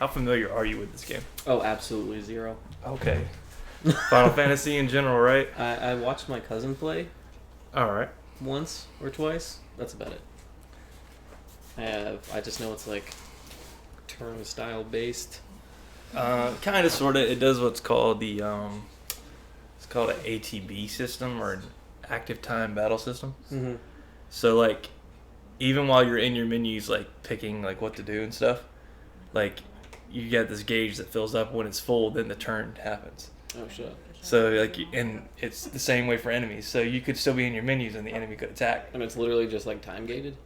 How familiar are you with this game? Oh, absolutely zero. Okay. Final Fantasy in general, right? I watched my cousin play All right. once or twice. That's about it. I just know it's like turn style based. Kind of, sort of. It does what's called the it's called an ATB system, or an active time battle system. Mm-hmm. So like, even while you're in your menus, like picking like what to do and stuff, like you get this gauge that fills up. When it's full, then the turn happens. Oh shit. So like, and it's the same way for enemies. So you could still be in your menus and the enemy could attack. And it's literally just like time gated.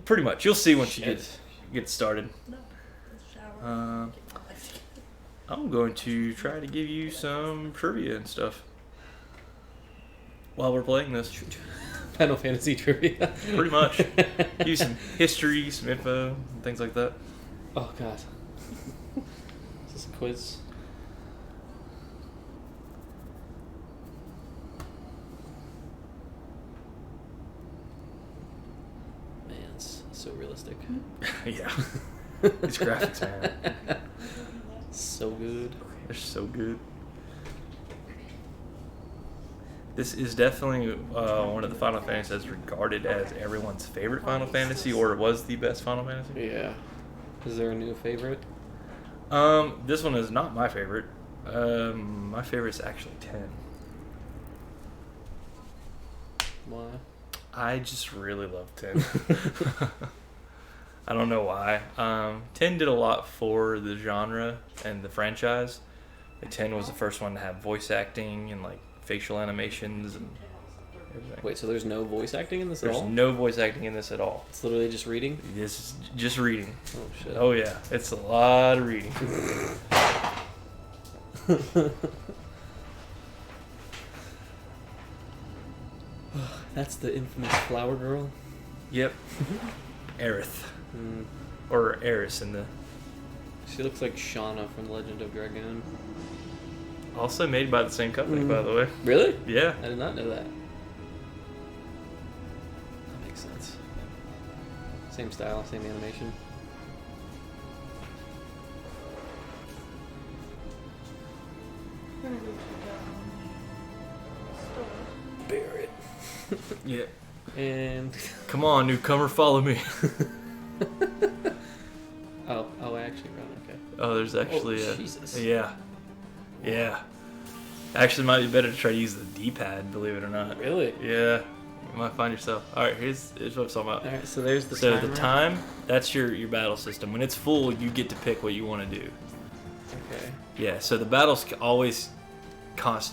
Pretty much, you'll see once you Shit. get started. I'm going to try to give you some trivia and stuff while we're playing this. Final Fantasy trivia. Pretty much. Give you some history, some info, and things like that. Oh god. Is this a quiz? Man, it's so realistic. Yeah. These graphics, man. So good. They're so good. This is definitely one of the Final Fantasies that's regarded as everyone's favorite Final Fantasy, or was the best Final Fantasy. Yeah. Is there a new favorite? This one is not my favorite. My favorite is actually 10. Why? I just really love 10. I don't know why. 10 did a lot for the genre and the franchise. Like 10 was the first one to have voice acting and like facial animations and everything. Wait, so there's no voice acting in this at all? There's no voice acting in this at all. It's literally just reading? This is just reading. Oh shit. Oh yeah, it's a lot of reading. That's the infamous flower girl. Yep. Aerith. Mm. Or Eris in the... She looks like Shauna from Legend of Dragoon. Also made by the same company, by the way. Really? Yeah. I did not know that. That makes sense. Same style, same animation. Barrett. Yeah. And... Come on, newcomer, follow me. oh, I actually ran, okay. Oh, there's actually a... Jesus. Yeah. Yeah. Actually, it might be better to try to use the D-pad, believe it or not. Really? Yeah. You might find yourself. Alright, here's what I'm talking about. Alright, so there's the So timer. the time, that's your battle system. When it's full, you get to pick what you want to do. Okay. Yeah, so the battles always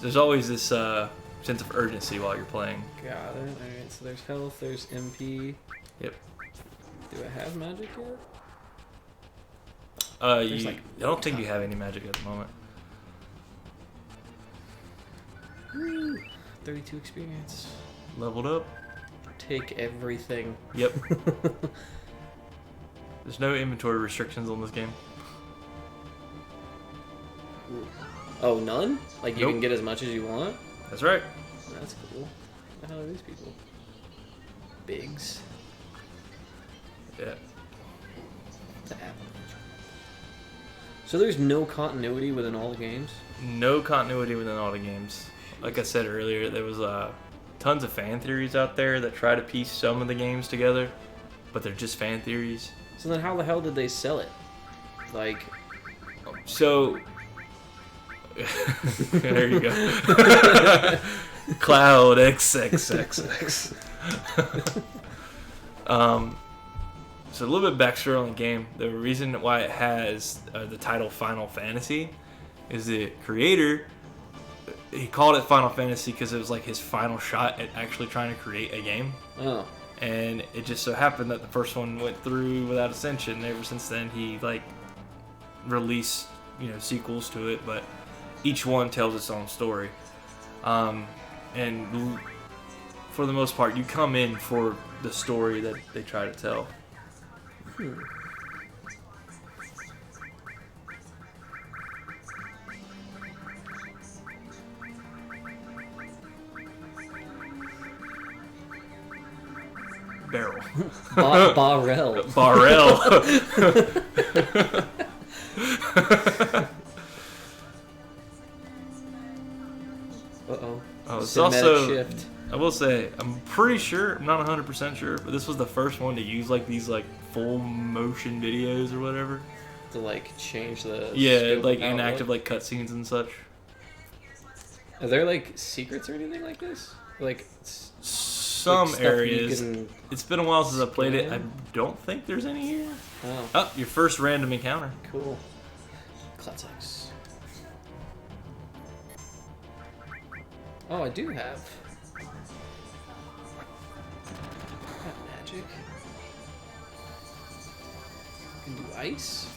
there's always this sense of urgency while you're playing. Got it. Alright, so there's health, there's MP. Yep. Do I have magic yet? I don't think you have any magic at the moment. Woo! 32 experience. Leveled up. Take everything. Yep. There's no inventory restrictions on this game. Oh, none? Like you Nope. can get as much as you want? That's right. That's cool. What the hell are these people? Bigs. Yeah. So there's no continuity within all the games? No continuity within all the games. Like I said earlier, there was tons of fan theories out there that try to piece some of the games together, but they're just fan theories. So then how the hell did they sell it? Like... So... there you go. Cloud XXXX. So a little bit backstory on the game. The reason why it has the title Final Fantasy is the creator, he called it Final Fantasy because it was like his final shot at actually trying to create a game. Oh. And it just so happened that the first one went through without Ascension. Ever since then, he like released sequels to it, but each one tells its own story. And for the most part, you come in for the story that they try to tell. Barrel. Barrel. Uh-oh. Oh, it's Cinematic also. shift. I will say, I'm pretty sure, I'm not 100% sure, but this was the first one to use like these like full motion videos or whatever. To like change the Yeah, scope like of how it inactive looked. like cutscenes and such. Are there like secrets or anything like this? Like Some stuff you areas. can It's been a while since I played it. I scan? don't think there's any here. Oh, Oh, your first random encounter. cool. Classics. Oh, I do have. Got magic. I can do ice.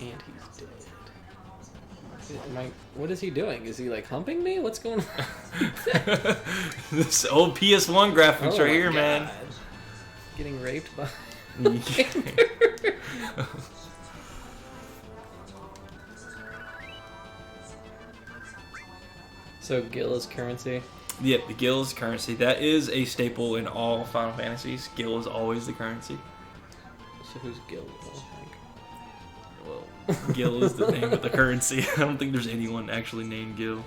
And he's dead. What is he doing? Is he like humping me? What's going on? This old PS1 graphics Oh right my here, man. God. Getting raped by. So Gil is currency. Yep, the Gil is currency. That is a staple in all Final Fantasies. Gil is always the currency. So who's Gil? Well, Gil is the name of the currency. I don't think there's anyone actually named Gil.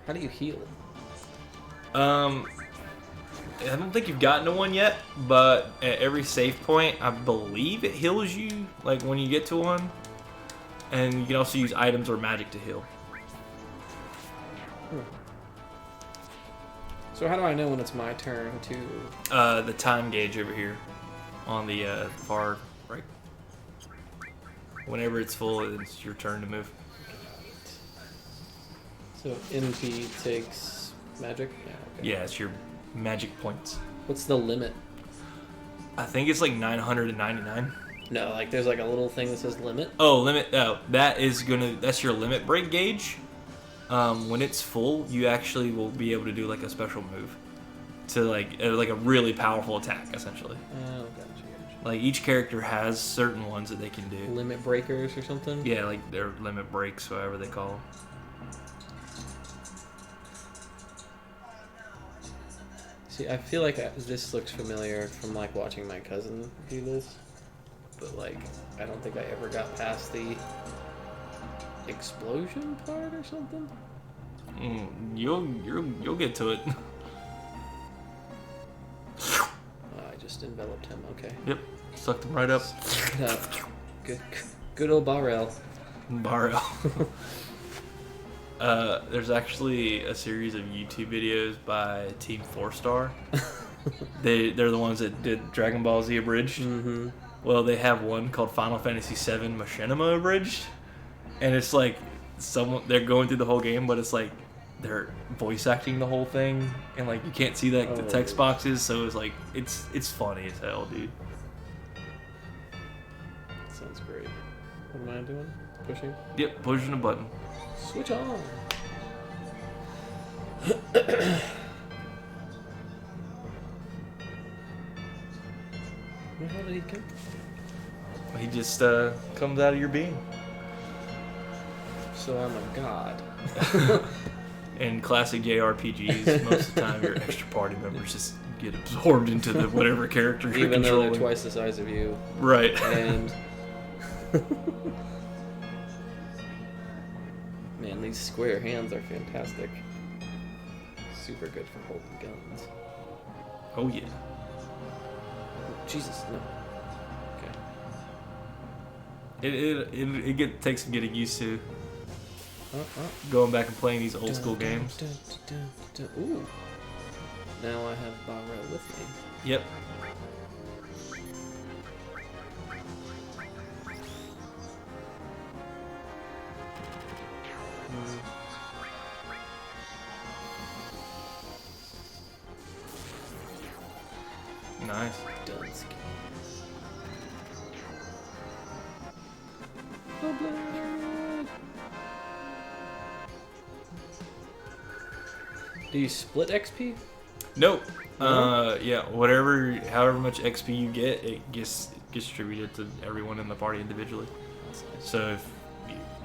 How do you heal? I don't think you've gotten to one yet, but at every save point, I believe it heals you, like when you get to one. And you can also use items or magic to heal. So how do I know when it's my turn to? The time gauge over here on the far right. Whenever it's full, it's your turn to move. So NP takes magic. Yeah. Okay. Yeah, it's your magic points. What's the limit? I think it's like 999. No, like there's like a little thing that says limit. Oh, limit. Oh, that's your limit break gauge. When it's full, you actually will be able to do like a special move to like a really powerful attack, essentially. Oh, gotcha. Like each character has certain ones that they can do. Limit breakers or something. Yeah, like their limit breaks, whatever they call them. See, I feel like this looks familiar from like watching my cousin do this, but like I don't think I ever got past the explosion part or something. You'll get to it. Oh, I just enveloped him. Okay. Yep, sucked him right up. Good old Barrel. Barrel. There's actually a series of YouTube videos by Team 4-Star. They're the ones that did Dragon Ball Z Abridged. Mm-hmm. Well, they have one called Final Fantasy VII Machinima Abridged, and it's like they're going through the whole game, but it's like they're voice acting the whole thing, and like you can't see the text boxes, so it's like it's funny as hell, dude. Sounds great. What am I doing? Pushing? Yep, pushing a button. Switch on. Where the hell did he come? He just comes out of your being. So I'm a god. In classic JRPGs, most of the time your extra party members just get absorbed into the whatever character you're Even though controlling. they're twice the size of you. Right. And man, these square hands are fantastic. Super good for holding guns. Oh yeah. Jesus, no. Okay. It takes some getting used to. Oh. Going back and playing these old school games. Ooh. Now I have Barrel with me. Yep. Nice. Dunsky. Oh, blood. Do you split XP? Nope. No? Yeah, however much XP you get, it gets distributed to everyone in the party individually. That's nice. So if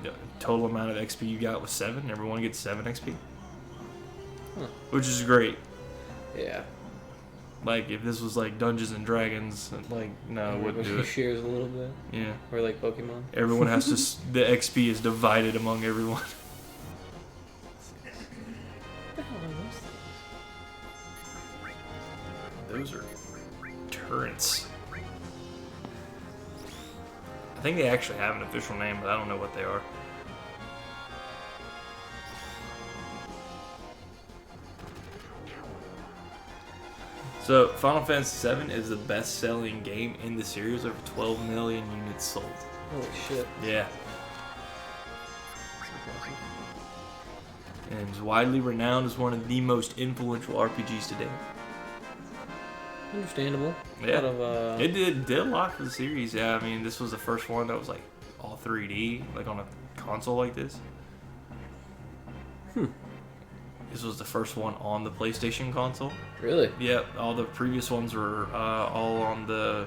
the total amount of XP you got was 7, everyone gets 7 XP. Huh. Which is great. Yeah. Like if this was like Dungeons and Dragons, like no, I wouldn't do it. Shares a little bit. Yeah. Or like Pokemon. Everyone has to. The XP is divided among everyone. What the hell are those things? Those are turrets. I think they actually have an official name, but I don't know what they are. So, Final Fantasy VII is the best-selling game in the series, over 12 million units sold. Holy shit. Yeah. That's impressive. And is widely renowned as one of the most influential RPGs to date. Understandable. Yeah. A lot of, It did a lot for the series. Yeah, I mean, this was the first one that was like all 3D, like on a console like this. This was the first one on the PlayStation console. Really? Yeah, all the previous ones were all on the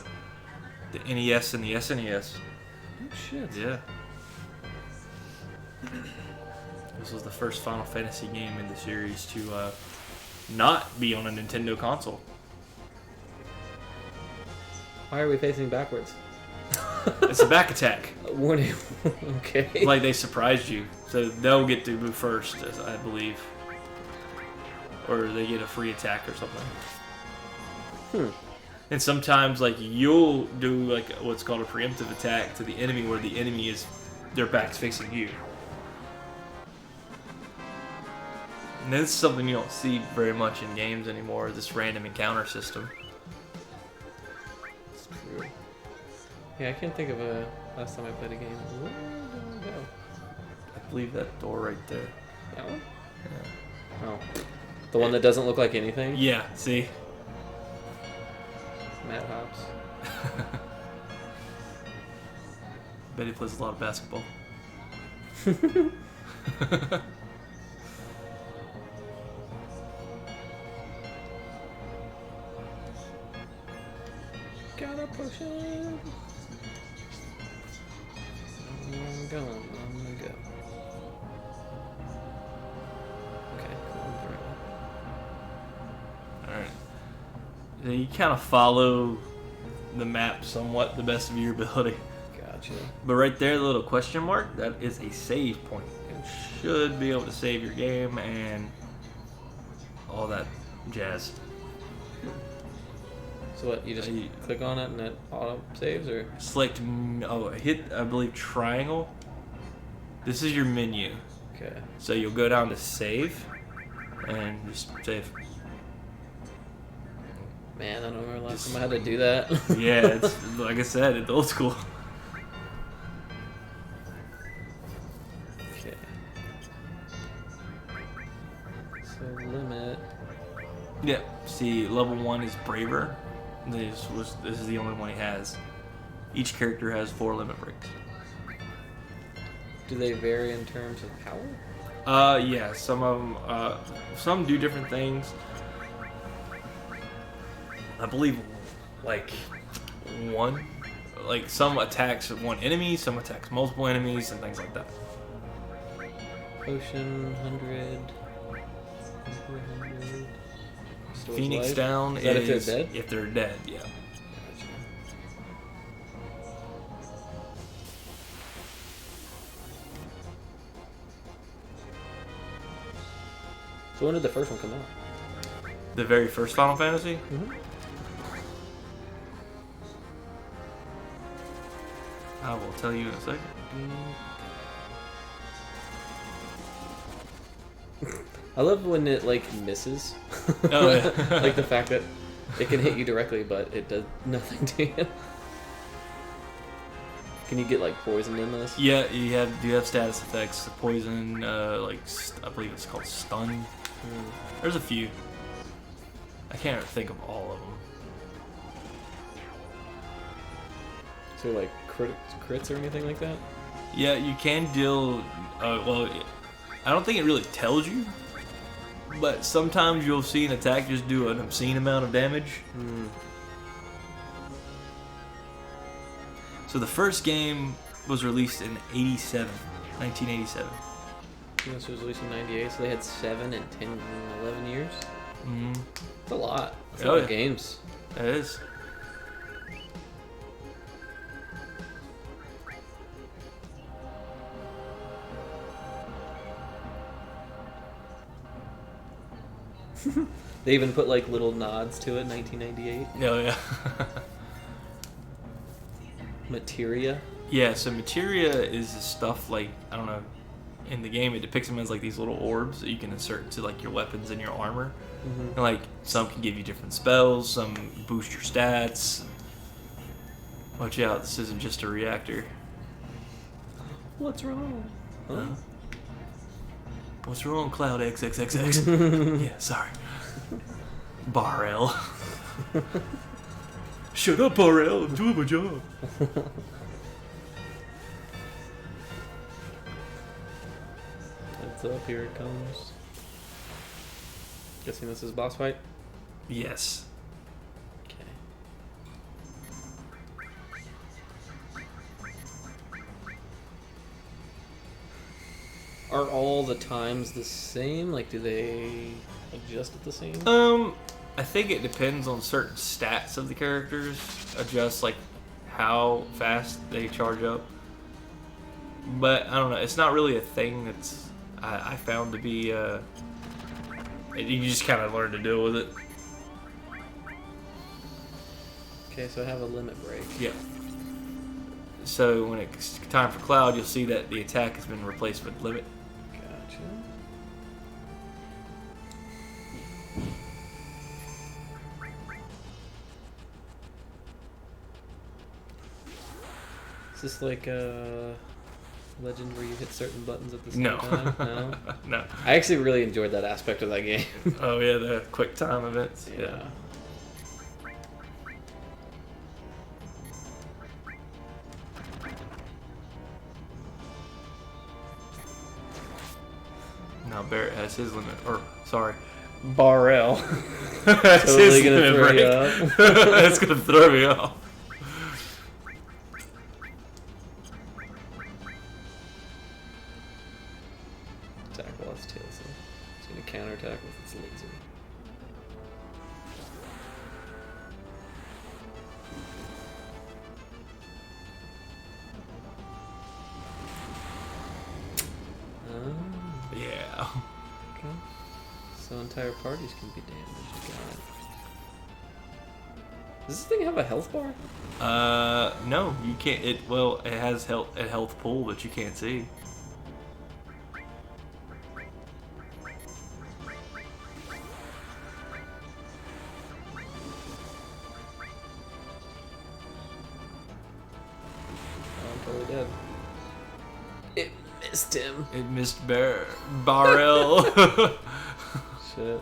NES and the SNES. Oh shit. Yeah. This was the first Final Fantasy game in the series to not be on a Nintendo console. Why are we facing backwards? It's a back attack. Warning. Okay. Like they surprised you, so they'll get to move first, as I believe, or they get a free attack or something. And sometimes, like you'll do like what's called a preemptive attack to the enemy, where the enemy is their back's facing you. And this is something you don't see very much in games anymore. This random encounter system. It's true. Yeah, I can't think of a last time I played a game. Where did I go? I believe that door right there. That one? Yeah. Oh. The one that doesn't look like anything? Yeah. See. Matt Hops. Bet he plays a lot of basketball. Got a potion. I'm gonna go. Okay, cool. I'm the right one. Alright. So you kind of follow the map somewhat the best of your ability. Gotcha. But right there, the little question mark, that is a save point. You should be able to save your game and all that jazz. So what, you just click on it and it auto saves, or? Select, hit, I believe, triangle. This is your menu. Okay. So you'll go down to save and just save. Man, I don't remember the last time I had to do that. Yeah, it's like I said, it's old school. Okay. So limit. Yeah. See, level 1 is braver. This is the only one he has. Each character has 4 limit breaks. Do they vary in terms of power? Yeah, some of them, some do different things. I believe, like, some attacks one enemy, some attacks multiple enemies, and things like that. Potion 100. 100. Restores Phoenix life. down Is that is if they're dead? if they're dead, yeah. Gotcha. So when did the first one come out? The very first Final Fantasy? Mm-hmm. I will tell you in a second. I love when it like misses. Oh, yeah. Like the fact that it can hit you directly, but it does nothing to you. Can you get like poisoned in this? Yeah, you have status effects. Poison, I believe it's called stun. There's a few. I can't think of all of them. So like crits or anything like that? Yeah, you can deal. Well, I don't think it really tells you, but sometimes you'll see an attack just do an obscene amount of damage. So the first game was released in 1987. This was released in '98, so they had 7 and 10 and 11 years. Mm. It's a lot. It's a Oh, lot yeah. of games. It is. They even put like little nods to it. 1998. Oh yeah. Materia. Yeah. So materia is the stuff like I don't know. In the game, it depicts them as like these little orbs that you can insert into like your weapons and your armor. Mm-hmm. And like some can give you different spells, some boost your stats. Watch out, this isn't just a reactor. What's wrong? Huh? What's wrong, Cloud XXXX? Yeah, sorry. Barrel. Shut up, Barrel. I'm doing my job. Heads up, here it comes. Guessing this is boss fight? Yes. Okay. Are all the times the same? Like, do they adjust at the same? I think it depends on certain stats of the characters. Adjust like how fast they charge up. But I don't know. It's not really a thing that's I found to be. You just kind of learn to deal with it. Okay, so I have a limit break. Yeah. So when it's time for Cloud, you'll see that the attack has been replaced with limit. Gotcha. Is this like a Legend where you hit certain buttons at the same time? No. No. I actually really enjoyed that aspect of that game. Oh yeah, the quick time events. Yeah. Now Barrett has his limit, or sorry, Barrel. that's Totally his gonna limit throw break. you off. That's gonna throw me off. Attack while its tail, so it's gonna counterattack with its laser. Oh, Yeah. okay. So entire parties can be damaged. Got it. Does this thing have a health bar? No, you can't. It has a health pool that you can't see. Oh, I'm totally dead. It missed him. It missed Barrel. Shit.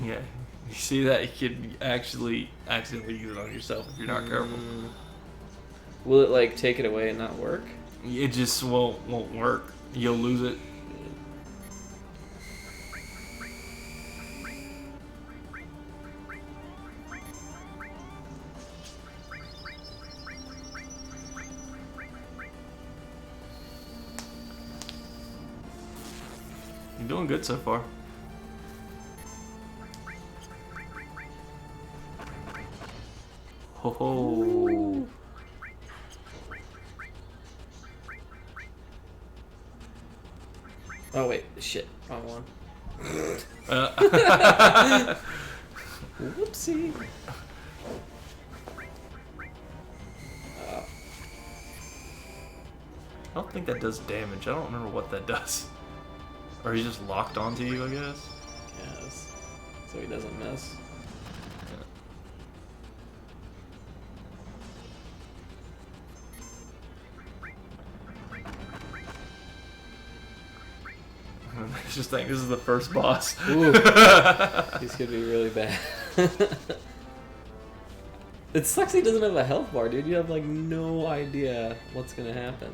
Yeah, you see that you could actually accidentally use it on yourself if you're not careful. Will it like take it away and not work? It just won't work. You'll lose it. You're doing good so far. Ho ho. Ooh. Oh wait, shit, wrong one. Whoopsie. I don't think that does damage. I don't remember what that does. Or he's just locked onto you, I guess. Yes. So he doesn't miss. I just think this is the first boss. Ooh. He's gonna be really bad. It sucks he doesn't have a health bar, dude. You have like no idea what's gonna happen.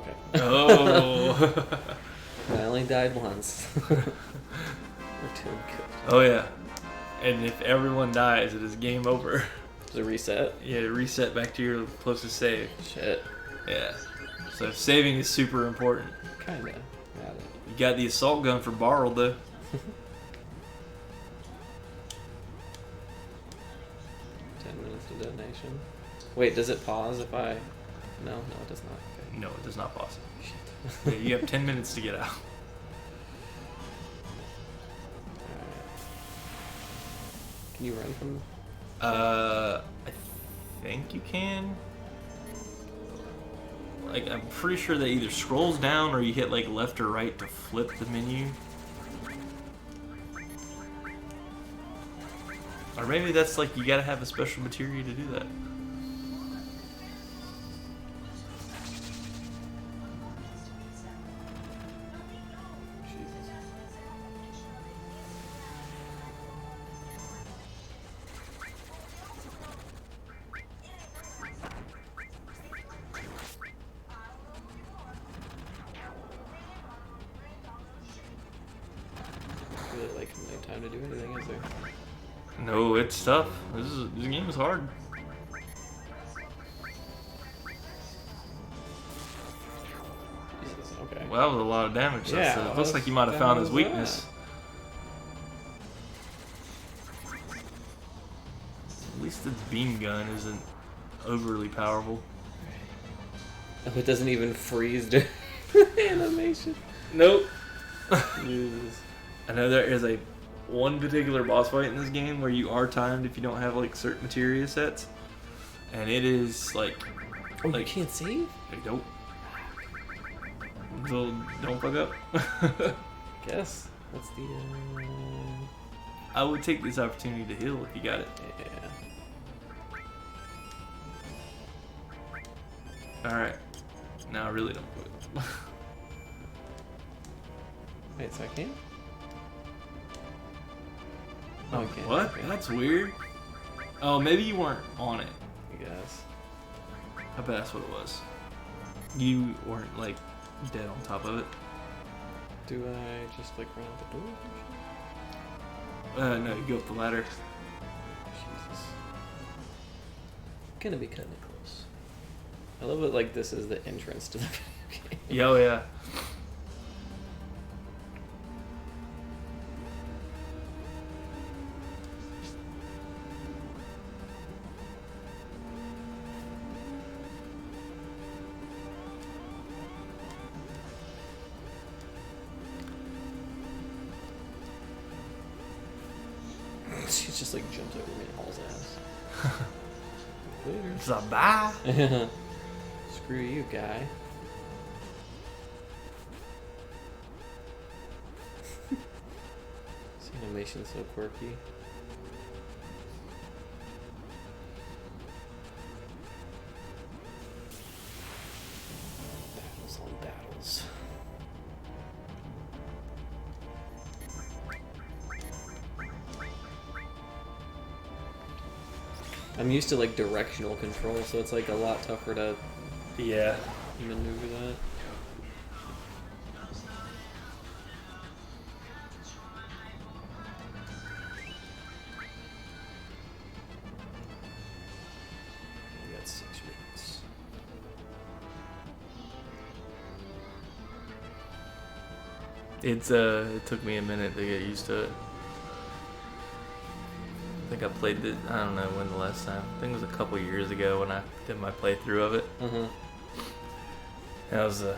okay. Oh. I only died once. We're doing good. Oh yeah. And if everyone dies, it is game over. Does it reset? Yeah, reset back to your closest save. Shit. Yeah. So saving is super important. Kinda. Got it. You got the assault gun for borrowed though. 10 minutes to detonation. Wait, does it pause if I... No, it does not. Okay. No, it does not pause. Shit. Yeah, you have 10 minutes to get out. Alright. Can you run from... I think you can. Like, I'm pretty sure that either scrolls down or you hit like left or right to flip the menu. Or maybe that's like you gotta have a special materia to do that. Jesus. Really like no time to do anything, is there? No, it's tough. This game is hard. Jesus, okay. Well, that was a lot of damage. Yeah, So it looks like you might have found his what was weakness. At least its beam gun isn't overly powerful. Oh, it doesn't even freeze during animation. Nope. Jesus. I know there is a one particular boss fight in this game where you are timed if you don't have like certain materia sets, and it is like, Oh, like you can't save? nope. So don't fuck up. Guess. That's the, I would take this opportunity to heal if you got it. yeah. All right. Now I really don't quit. Wait, so I can't? Oh, I can't. what? Okay. That's weird. Oh, maybe you weren't on it. I guess. I bet that's what it was. You weren't like dead on top of it. Do I just like run out the door or No, you go up the ladder. Jesus. Gonna be kinda close. I love it like this is the entrance to the video game. Yeah, oh yeah. She just like jumped over me and hauls ass. Later. Zabah. Screw you, guy. This animation's so quirky. Battles on battles. I'm used to like directional control, so it's like a lot tougher to Yeah. maneuver that. We got 6 minutes. It took me a minute to get used to it. I think I played it, I don't know when the last time. I think it was a couple years ago when I did my playthrough of it. That was the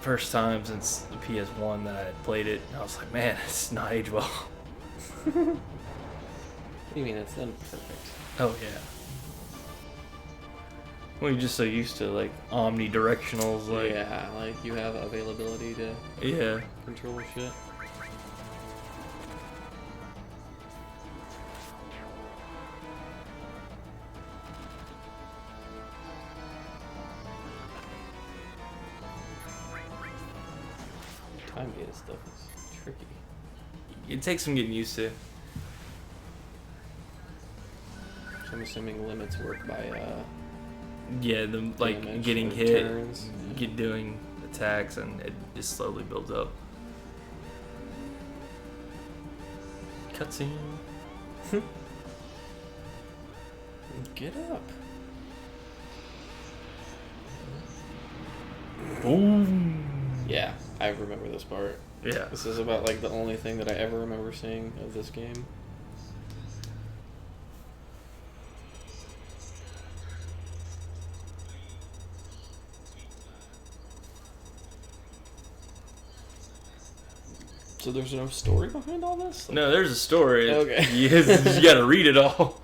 first time since the PS1 that I had played it. And I was like, man, it's not aged well. What do you mean? It's done perfect. Oh, yeah. Well, you're just so used to, like, omnidirectionals, like... Yeah, like you have availability to Yeah. control shit. Time data stuff is tricky. It takes some getting used to. So I'm assuming limits work by Yeah, the like damage getting or hit, turns. doing attacks, and it just slowly builds up. Cutscene. Get up. Boom. Yeah, I remember this part. Yeah. This is about like the only thing that I ever remember seeing of this game. So there's no story behind all this? Like, No, there's a story. Okay. You gotta read it all.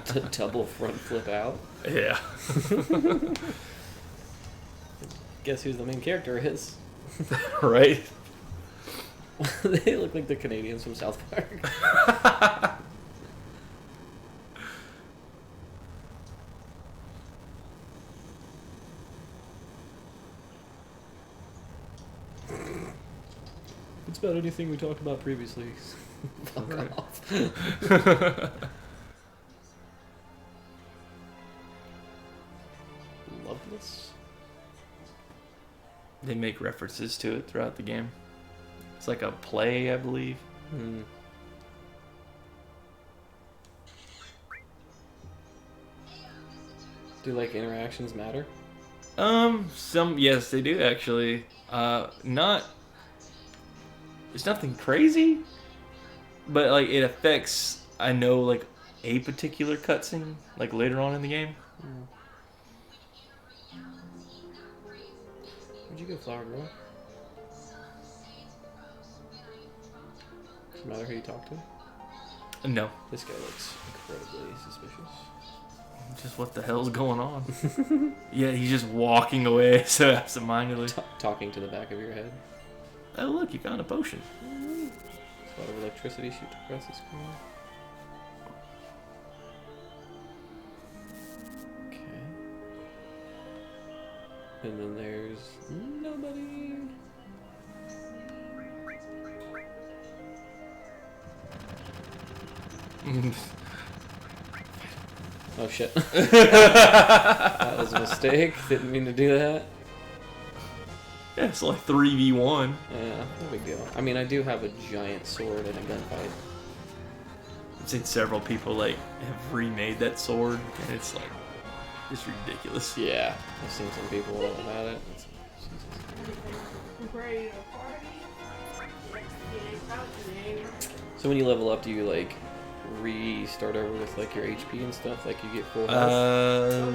to double front flip out. Yeah. Guess who the main character is? Right? They look like the Canadians from South Park. It's about anything we talked about previously. Fuck Right. off. Loveless? They make references to it throughout the game. It's like a play, I believe. Hmm. Do like interactions matter? Some yes, they do actually. Not. It's nothing crazy, but like it affects. I know like a particular cutscene like later on in the game. Where'd you go, Flower Girl? Doesn't matter who you talk to. No, This guy looks incredibly suspicious. just what the hell's going on? Yeah, he's just walking away so absentmindedly. Talking to the back of your head. Oh look, you found a potion. A lot of electricity shoots across the screen. Okay. And then there's nobody. Oh shit. That was a mistake. Didn't mean to do that. Yeah, it's like 3v1. Yeah, no big deal. I mean, I do have a giant sword in a gunfight. I've seen several people like have remade that sword, and it's like it's ridiculous. Yeah, I've seen some people about it. So when you level up, do you like restart over with like your HP and stuff? Like you get full health?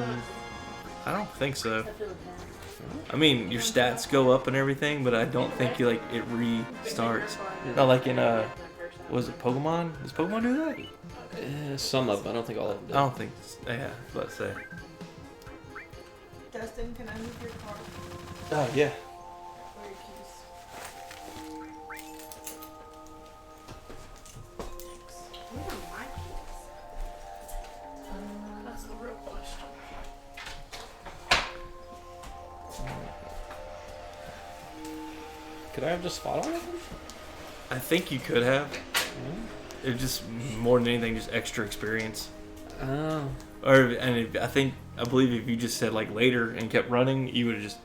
I don't think so. I mean, your stats go up and everything, but I don't think you like it restarts. Not like in was it Pokemon? Does Pokemon do that? Some of them. I don't think all of them do. I don't think. Yeah, let's say. Dustin, can I move your car? Oh yeah. Or your keys? Where are my keys? That's the real question. Could I have just fought all of them? I think you could have. It's just more than anything, just extra experience. Oh. I believe if you just said like later and kept running, you would have just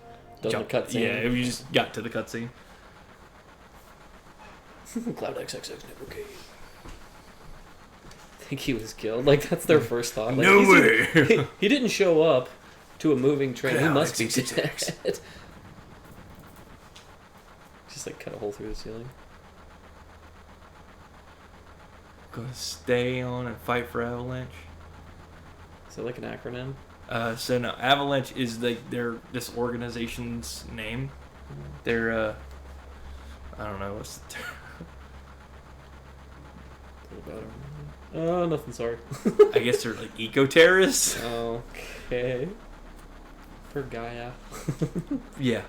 Done jumped. the cutscene. Yeah, if you just got to the cutscene. Cloud XXX never came. I think he was killed. Like that's their first thought. Like, No he's- way. He didn't show up to a moving train. He Cloud must be XXX. dead. Just like cut a hole through the ceiling. Gonna stay on and fight for Avalanche. Is that like an acronym? So no, Avalanche is like this organization's name. They're I don't know what's the term. Oh, nothing. Sorry. I guess they're like eco-terrorists. Okay. For Gaia. Yeah,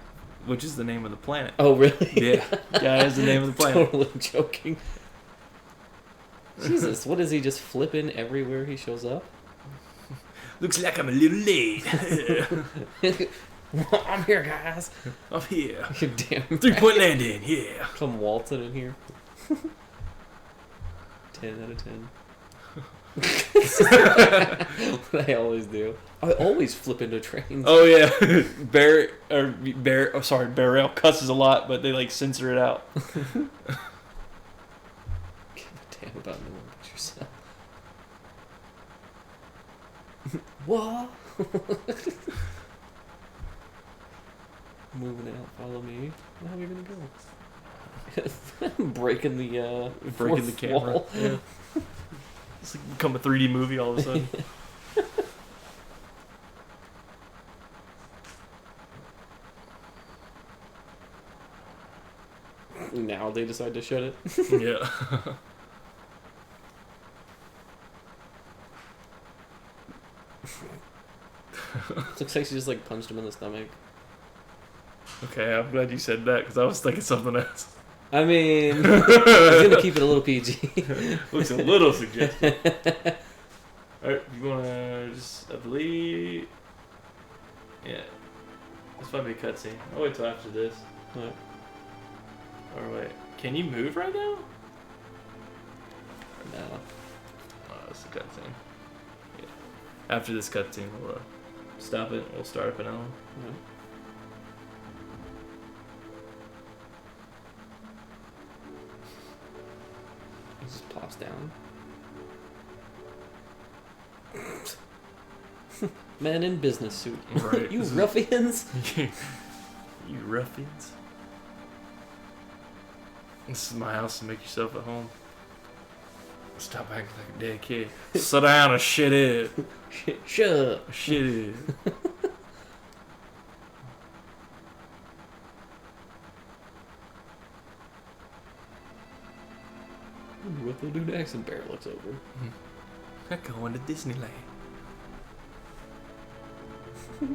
which is the name of the planet. Oh, really? Yeah, Gaia is the name of the planet. Totally joking. Jesus, what is he just flipping everywhere he shows up? Looks like I'm a little late. I'm here, guys. Oh yeah. You damn 3-point landing. Yeah. Come waltzing in here. 10 out of 10. What I always do. I always flip into trains. Oh yeah. Barrel cusses a lot, but they like censor it out. Give a damn about no one but yourself. What? Moving out, follow me. How are we gonna go? Breaking the fourth camera. wall. Yeah. It's like become a 3D movie all of a sudden. Now they decide to shut it. Yeah. Looks like she just like punched him in the stomach. Okay, I'm glad you said that because I was thinking something else. I mean, he's gonna keep it a little PG. Looks a little suggestive. Alright, you wanna just, I believe. Yeah. This might be a cutscene. I'll wait till after this. What? Or wait, can you move right now? No. Oh, that's a cutscene. Yeah. After this cutscene, we'll stop it. We'll start up another one. No. He just pops down. Man in business suit. Right. You ruffians. You ruffians. This is my house, to make yourself at home. Stop acting like a dead kid. Sit down and shit it. Shut up. Shit it. What they'll do next? And Bear looks over. I'm going to Disneyland. Edge.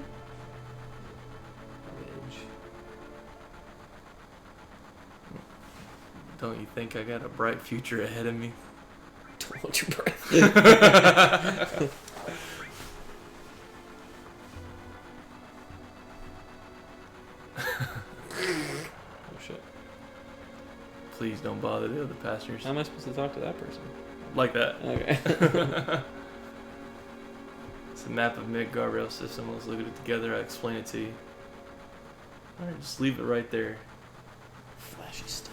Don't you think I got a bright future ahead of me? Don't hold your breath. Oh shit. Please don't bother the other passengers. How am I supposed to talk to that person? Like that. Okay. It's a map of mid guardrail system. Let's look at it together. I'll explain it to you. Alright, just leave it right there. Flashy stuff.